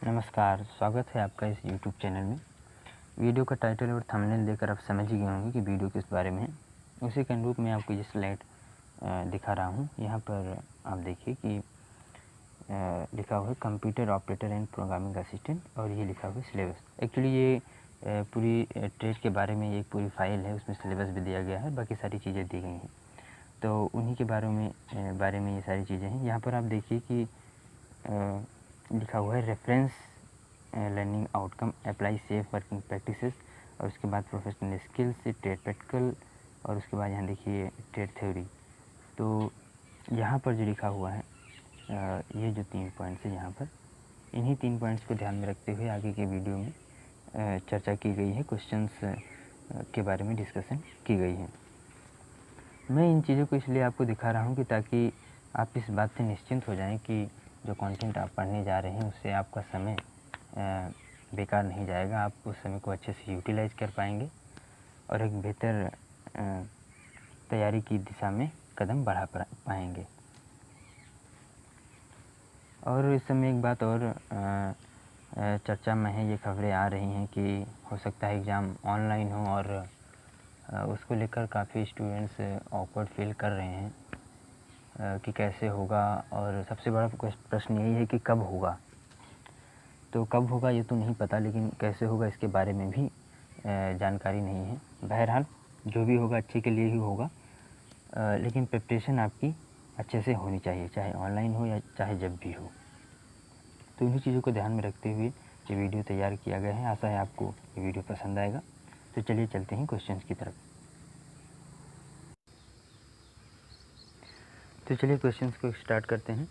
नमस्कार, स्वागत है आपका इस यूट्यूब चैनल में। वीडियो का टाइटल और थंबनेल देखकर आप समझ ही गए होंगे कि वीडियो किस बारे में है। उसी के अनुरूप मैं आपको ये स्लाइड दिखा रहा हूँ। यहाँ पर आप देखिए कि लिखा हुआ है computer operator and programming assistant और ये लिखा हुआ है सिलेबस। एक्चुअली ये पूरी ट्रेड के बारे में एक पूरी फाइल है, उसमें सिलेबस भी दिया गया है, बाकी सारी चीज़ें दी गई हैं। तो उन्हीं के बारे में ये सारी चीज़ें हैं। यहाँ पर आप देखिए कि लिखा हुआ है reference learning outcome, apply safe working practices, और उसके बाद प्रोफेशनल स्किल्स, ट्रेड प्रैक्टिकल, और उसके बाद यहाँ देखिए ट्रेड थ्योरी। तो यहाँ पर जो लिखा हुआ है ये जो 3 पॉइंट्स है, यहाँ पर इन्हीं 3 पॉइंट्स को ध्यान में रखते हुए आगे के वीडियो में चर्चा की गई है, क्वेश्चंस के बारे में डिस्कशन की गई है। मैं इन चीज़ों को इसलिए आपको दिखा रहा हूँ कि ताकि आप इस बात से निश्चिंत हो जाएं कि जो कंटेंट आप पढ़ने जा रहे हैं उससे आपका समय बेकार नहीं जाएगा। आप उस समय को अच्छे से यूटिलाइज कर पाएंगे और एक बेहतर तैयारी की दिशा में कदम बढ़ा पाएंगे। और इस समय एक बात और चर्चा में है, ये खबरें आ रही हैं कि हो सकता है एग्ज़ाम ऑनलाइन हो और उसको लेकर काफ़ी स्टूडेंट्स ऑकवर्ड फील कर रहे हैं कि कैसे होगा, और सबसे बड़ा प्रश्न यही है कि कब होगा। तो कब होगा ये तो नहीं पता, लेकिन कैसे होगा इसके बारे में भी जानकारी नहीं है। बहरहाल जो भी होगा अच्छे के लिए ही होगा, लेकिन प्रिपरेशन आपकी अच्छे से होनी चाहिए, चाहे ऑनलाइन हो या चाहे जब भी हो। तो इन्हीं चीज़ों को ध्यान में रखते हुए ये वीडियो तैयार किया गया है। आशा है आपको ये वीडियो पसंद आएगा। तो चलिए चलते हैं क्वेश्चंस की तरफ। तो चलिए क्वेश्चंस को स्टार्ट करते हैं।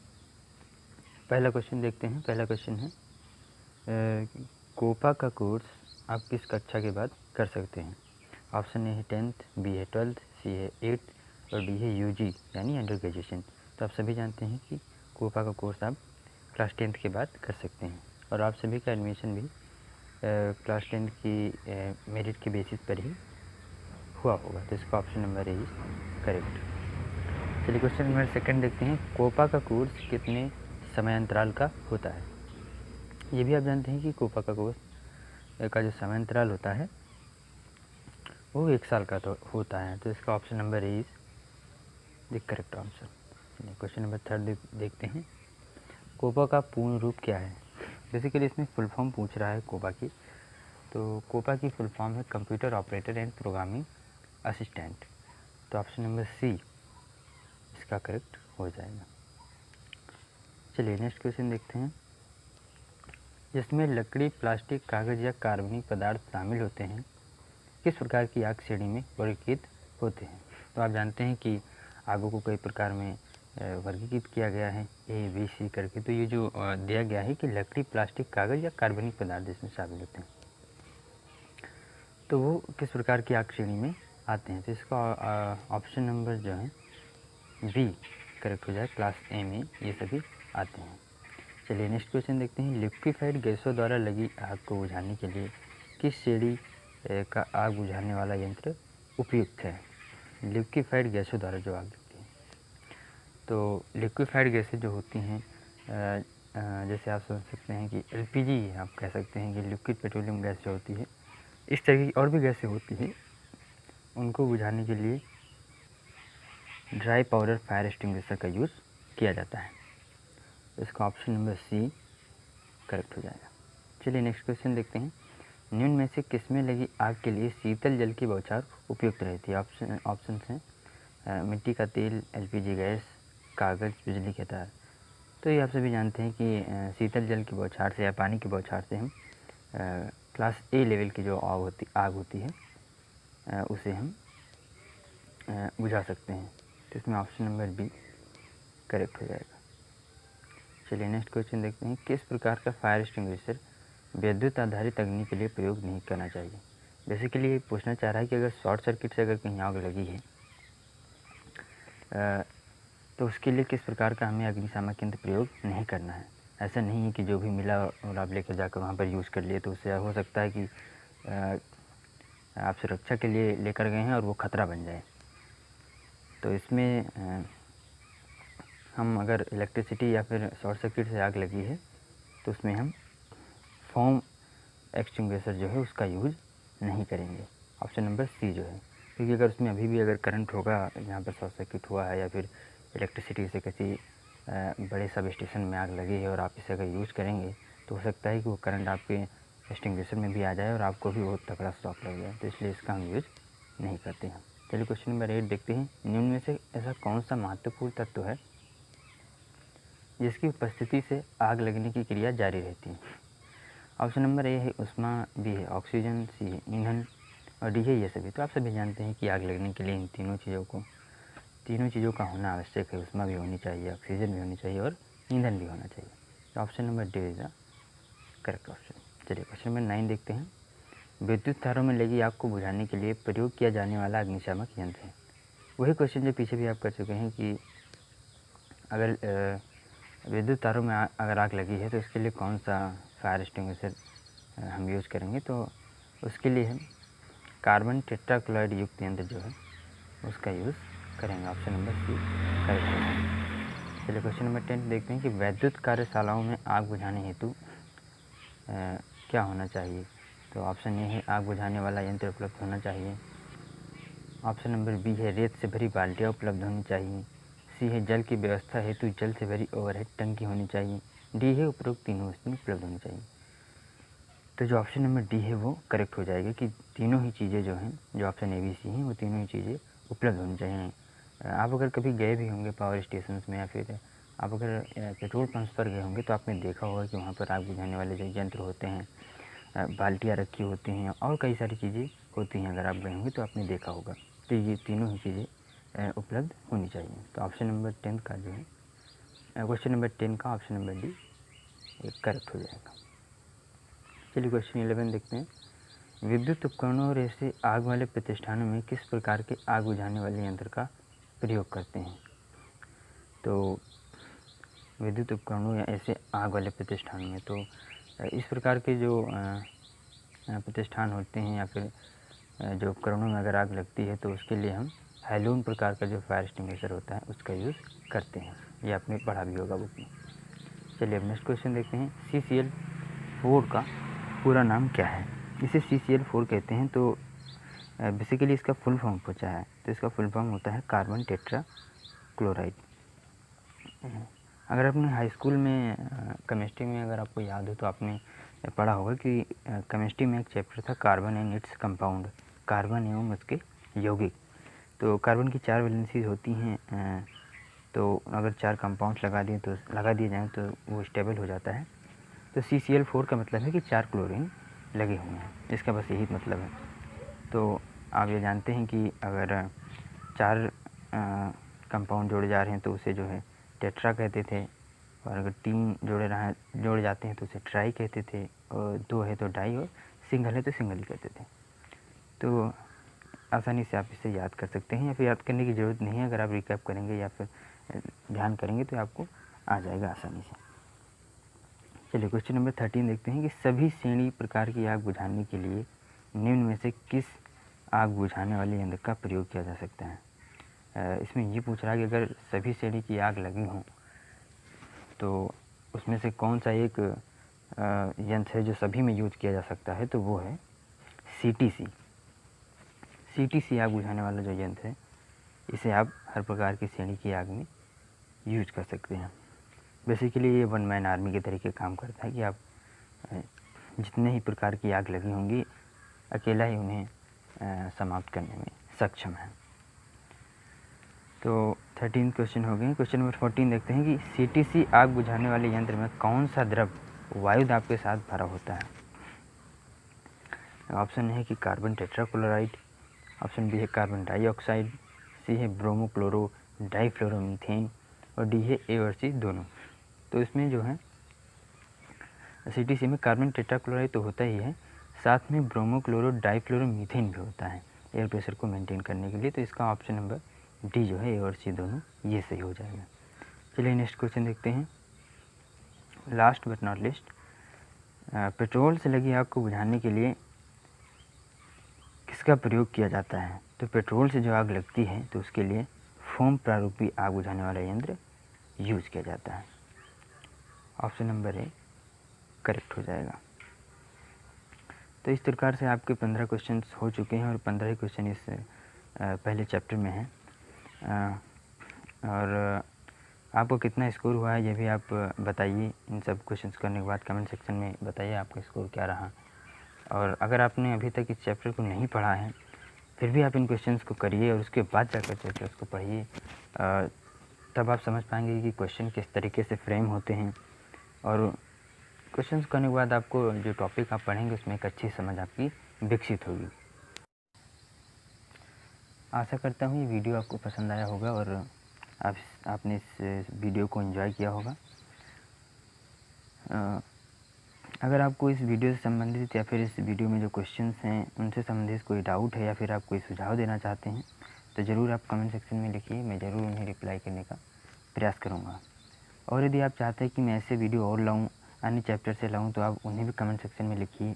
पहला क्वेश्चन देखते हैं। पहला क्वेश्चन है कोपा का कोर्स आप किस कक्षा के बाद कर सकते हैं? ऑप्शन ए है 10th, बी है 12th, सी है 8th और डी है यूजी यानी अंडर ग्रेजुएशन। तो आप सभी जानते हैं कि कोपा का कोर्स आप क्लास 10th के बाद कर सकते हैं, और आप सभी का एडमिशन भी क्लास 10th की मेरिट के बेसिस पर ही हुआ होगा। तो इसका option number A is correct. चलिए क्वेश्चन नंबर सेकंड देखते हैं। कोपा का कोर्स कितने समयांतराल का होता है? ये भी आप जानते हैं कि कोपा का कोर्स का जो समयांतराल होता है वो 1 साल का तो होता है। तो इसका option number A is the correct answer. Question number third देखते हैं। कोपा का पूर्ण रूप क्या है? बेसिकली इसमें फुल फॉर्म पूछ रहा है कोपा की। तो कोपा की फुल फॉर्म है computer operator and programming assistant. तो ऑप्शन नंबर सी इसका करेक्ट हो जाएगा। चलिए नेक्स्ट क्वेश्चन देखते हैं। जिसमें लकड़ी, प्लास्टिक, कागज़ या कार्बनिक पदार्थ शामिल होते हैं, किस प्रकार की आग श्रेणी में वर्गीकृत होते हैं? तो आप जानते हैं कि आगों को कई प्रकार में वर्गीकृत किया गया है, ए बी सी करके। तो ये जो दिया गया है कि लकड़ी, प्लास्टिक, कागज़ या कार्बनिक पदार्थ इसमें शामिल होते हैं, तो वो किस प्रकार की आग श्रेणी में आते हैं? तो इसका ऑप्शन नंबर जो है बी करेक्ट हो जाए, क्लास ए में ये सभी आते हैं। चलिए नेक्स्ट क्वेश्चन देखते हैं। लिक्विफाइड गैसों द्वारा लगी आग को बुझाने के लिए किस श्रेणी का आग बुझाने वाला यंत्र उपयुक्त है? लिक्विफाइड गैसों द्वारा जो आग लगती है, तो लिक्विफाइड गैसें जो होती हैं, जैसे आप समझ सकते हैं कि एलपीजी, आप कह सकते हैं कि लिक्विड पेट्रोलियम गैस जो होती है, इस तरह की और भी गैसें होती हैं, उनको बुझाने के लिए ड्राई पाउडर फायर एक्सटिंग्विशर का यूज़ किया जाता है। तो इसका ऑप्शन नंबर सी करेक्ट हो जाएगा। चलिए नेक्स्ट क्वेश्चन देखते हैं। निम्न में से किसमें लगी आग के लिए शीतल जल की बौछार उपयुक्त रहती है? ऑप्शन हैं मिट्टी का तेल, एलपीजी गैस, कागज़, बिजली के तार। तो ये आप सभी जानते हैं कि शीतल जल की बौछार से या पानी की बौछार से हम क्लास ए लेवल की जो आग होती है उसे हम बुझा सकते हैं। तो इसमें ऑप्शन नंबर बी करेक्ट हो जाएगा। चलिए नेक्स्ट क्वेश्चन देखते हैं। किस प्रकार का फायर एक्सटिंग्विशर विद्युत आधारित अग्नि के लिए प्रयोग नहीं करना चाहिए? बेसिकली ये पूछना चाह रहा है कि अगर शॉर्ट सर्किट से अगर कहीं आग लगी है तो उसके लिए किस प्रकार का हमें अग्निशामक यंत्र प्रयोग नहीं करना है। ऐसा नहीं है कि जो भी मिला और आप लेकर जाकर वहाँ पर यूज़ कर लिए, तो उससे हो सकता है कि आप सुरक्षा के लिए लेकर गए हैं और वो ख़तरा बन जाए। तो इसमें हम अगर इलेक्ट्रिसिटी या फिर शॉर्ट सर्किट से आग लगी है तो उसमें हम फोम एक्सटिंग्विशर जो है उसका यूज़ नहीं करेंगे। ऑप्शन नंबर सी जो है, क्योंकि अगर उसमें अभी भी अगर करंट होगा, यहाँ पर शॉर्ट सर्किट हुआ है या फिर इलेक्ट्रिसिटी से किसी बड़े सब स्टेशन में आग लगी है और आप इसे अगर यूज़ करेंगे तो हो सकता है कि वो करंट आपके एक्सटिंग्विशर में भी आ जाए और आपको भी बहुत तगड़ा शॉक लग जाए, तो इसलिए इसका हम यूज़ नहीं करते हैं। चलिए क्वेश्चन नंबर 8 देखते हैं। निम्न में से ऐसा कौन सा महत्वपूर्ण तत्व है जिसकी उपस्थिति से आग लगने की क्रिया जारी रहती है? ऑप्शन नंबर ए है उष्मा, बी है ऑक्सीजन, सी है ईंधन और डी है ये सभी। तो आप सभी जानते हैं कि आग लगने के लिए इन तीनों चीज़ों का होना आवश्यक है। उष्मा भी होनी चाहिए, ऑक्सीजन भी होनी चाहिए और ईंधन भी होना चाहिए। तो option number D is the correct option. चलिए क्वेश्चन नंबर 9 देखते हैं। विद्युत तारों में लगी आग को बुझाने के लिए प्रयोग किया जाने वाला अग्निशामक यंत्र है। वही क्वेश्चन जो पीछे भी आप कर चुके हैं कि अगर विद्युत तारों में अगर आग लगी है तो इसके लिए कौन सा फायर एक्सटिंग्विशर हम यूज़ करेंगे, तो उसके लिए हम कार्बन टेट्राक्लोराइड युक्त यंत्र जो है उसका यूज़ करेंगे। ऑप्शन नंबर सी करेक्ट है। चलिए क्वेश्चन नंबर 10 देखते हैं कि वैद्युत कार्यशालाओं में आग बुझाने हेतु क्या होना चाहिए। तो ऑप्शन ए है आग बुझाने वाला यंत्र उपलब्ध होना चाहिए। ऑप्शन नंबर बी है रेत से भरी बाल्टियाँ उपलब्ध होनी चाहिए। सी है जल की व्यवस्था हेतु जल से भरी ओवरहेड टंकी होनी चाहिए। डी है उपरोक्त तीनों वस्तुएं उपलब्ध होनी चाहिए। तो जो ऑप्शन नंबर डी है वो करेक्ट हो जाएगा कि तीनों ही चीज़ें जो हैं, जो ऑप्शन ए बी सी हैं, वो तीनों ही चीज़ें उपलब्ध होनी चाहिए। आप अगर कभी गए भी होंगे पावर स्टेशन में या फिर आप अगर पेट्रोल पंप पर गए होंगे तो आपने देखा होगा कि वहाँ पर आग बुझाने वाले जो यंत्र होते हैं, बाल्टियाँ रखी होती हैं और कई सारी चीज़ें होती हैं। अगर आप गए होंगे तो आपने देखा होगा। तो ये तीनों ही चीज़ें उपलब्ध होनी चाहिए। तो ऑप्शन नंबर 10 का जो है, क्वेश्चन नंबर 10 का ऑप्शन नंबर डी करेक्ट हो जाएगा। चलिए क्वेश्चन 11 देखते हैं। विद्युत उपकरणों और ऐसे आग वाले प्रतिष्ठानों में किस प्रकार के आग बुझाने वाले यंत्र का प्रयोग करते हैं? तो विद्युत उपकरणों या ऐसे आग वाले प्रतिष्ठानों में तो इस प्रकार के जो प्रतिष्ठान होते हैं या फिर जो उपकरणों में अगर आग लगती है तो उसके लिए हम हैलोन प्रकार का जो फायर एक्सटिंग्विशर होता है उसका यूज़ करते हैं। ये आपने पढ़ा भी होगा बुक में। चलिए अब नेक्स्ट क्वेश्चन देखते हैं। CCl4 का पूरा नाम क्या है? इसे CCl4 कहते हैं। तो बेसिकली इसका फुल फॉर्म पूछा है, तो इसका फुल फॉर्म होता है कार्बन टेट्रा क्लोराइड। अगर आपने हाई स्कूल में केमिस्ट्री में अगर आपको याद हो तो आपने पढ़ा होगा कि केमिस्ट्री में एक चैप्टर था carbon and its compound, carbon एवं उसके यौगिक। तो कार्बन की 4 वैलेंसीज होती हैं, तो अगर 4 कंपाउंड्स लगा दिए जाएँ तो वो स्टेबल हो जाता है। तो CCl4 का मतलब है कि 4 क्लोरीन लगे हुए हैं, इसका बस यही मतलब है। तो आप ये जानते हैं कि अगर 4 कंपाउंड जोड़े जा रहे हैं तो उसे जो है टेट्रा कहते थे, और अगर 3 जोड़े जाते हैं तो उसे ट्राई कहते थे, और 2 है तो डाई, और सिंगल है तो सिंगल ही कहते थे। तो आसानी से आप इसे याद कर सकते हैं या फिर याद करने की ज़रूरत नहीं है। अगर आप रिकैप करेंगे या फिर ध्यान करेंगे तो आपको आ जाएगा आसानी से। चलिए क्वेश्चन नंबर 13 देखते हैं कि सभी श्रेणी प्रकार की आग बुझाने के लिए निम्न में से किस आग बुझाने वाले यंत्र का प्रयोग किया जा सकता है? इसमें ये पूछ रहा है कि अगर सभी श्रेणी की आग लगी हों तो उसमें से कौन सा एक यंत्र है जो सभी में यूज किया जा सकता है, तो वो है CTC आग बुझाने वाला जो यंत्र है, इसे आप हर प्रकार की श्रेणी की आग में यूज कर सकते हैं। बेसिकली ये वन मैन आर्मी के तरीके काम करता है कि आप जितने ही प्रकार की आग लगी होंगी अकेला ही उन्हें समाप्त करने में सक्षम है। तो 13 क्वेश्चन हो गए। क्वेश्चन नंबर 14 देखते हैं कि CTC आग बुझाने वाले यंत्र में कौन सा द्रव वायु दाब के साथ भरा होता है? ऑप्शन है कि कार्बन टेट्राक्लोराइड, ऑप्शन बी है कार्बन डाइऑक्साइड, सी है ब्रोमोक्लोरो डाइफ्लोरोमीथेन और डी है ए और सी दोनों। तो इसमें जो है CTC में कार्बन टेट्राक्लोराइड तो होता ही है, साथ में ब्रोमोक्लोरो डाइफ्लोरोमीथेन भी होता है एयर प्रेशर को मेंटेन करने के लिए। तो इसका ऑप्शन नंबर डी जो है ए और सी दोनों ये सही हो जाएगा। चलिए नेक्स्ट क्वेश्चन देखते हैं। Last but not list, petrol से लगी आग को बुझाने के लिए किसका प्रयोग किया जाता है? तो पेट्रोल से जो आग लगती है तो उसके लिए फोम प्रारूपी आग बुझाने वाला यंत्र यूज किया जाता है। ऑप्शन नंबर ए करेक्ट हो जाएगा। तो इस प्रकार से आपके 15 क्वेश्चन हो चुके हैं और 15 ही क्वेश्चन इस पहले चैप्टर में हैं। और आपको कितना स्कोर हुआ है ये भी आप बताइए। इन सब क्वेश्चंस करने के बाद कमेंट सेक्शन में बताइए आपका स्कोर क्या रहा। और अगर आपने अभी तक इस चैप्टर को नहीं पढ़ा है फिर भी आप इन क्वेश्चंस को करिए और उसके बाद जाकर चैप्टर्स को पढ़िए। तब आप समझ पाएंगे कि क्वेश्चन किस तरीके से फ्रेम होते हैं और क्वेश्चंस करने के बाद आपको जो टॉपिक आप पढ़ेंगे उसमें एक अच्छी समझ आपकी विकसित होगी। आशा करता हूँ ये वीडियो आपको पसंद आया होगा और आपने इस वीडियो को एंजॉय किया होगा। अगर आपको इस वीडियो से संबंधित या फिर इस वीडियो में जो क्वेश्चंस हैं उनसे संबंधित कोई डाउट है या फिर आप कोई सुझाव देना चाहते हैं तो ज़रूर आप कमेंट सेक्शन में लिखिए, मैं ज़रूर उन्हें रिप्लाई करने का प्रयास करूँगा। और यदि आप चाहते हैं कि मैं ऐसे वीडियो और लाऊँ, अन्य चैप्टर से लाऊँ, तो आप उन्हें भी कमेंट सेक्शन में लिखिए।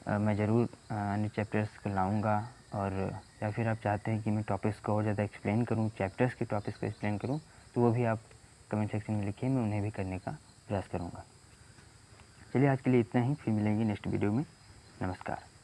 मैं ज़रूर अन्य चैप्टर्स को लाऊँगा। और या फिर आप चाहते हैं कि मैं टॉपिक्स को और ज़्यादा एक्सप्लेन करूँ, चैप्टर्स के टॉपिक्स को एक्सप्लेन करूँ, तो वो भी आप कमेंट सेक्शन में लिखिए, मैं उन्हें भी करने का प्रयास करूँगा। चलिए आज के लिए इतना ही, फिर मिलेंगे नेक्स्ट वीडियो में। नमस्कार।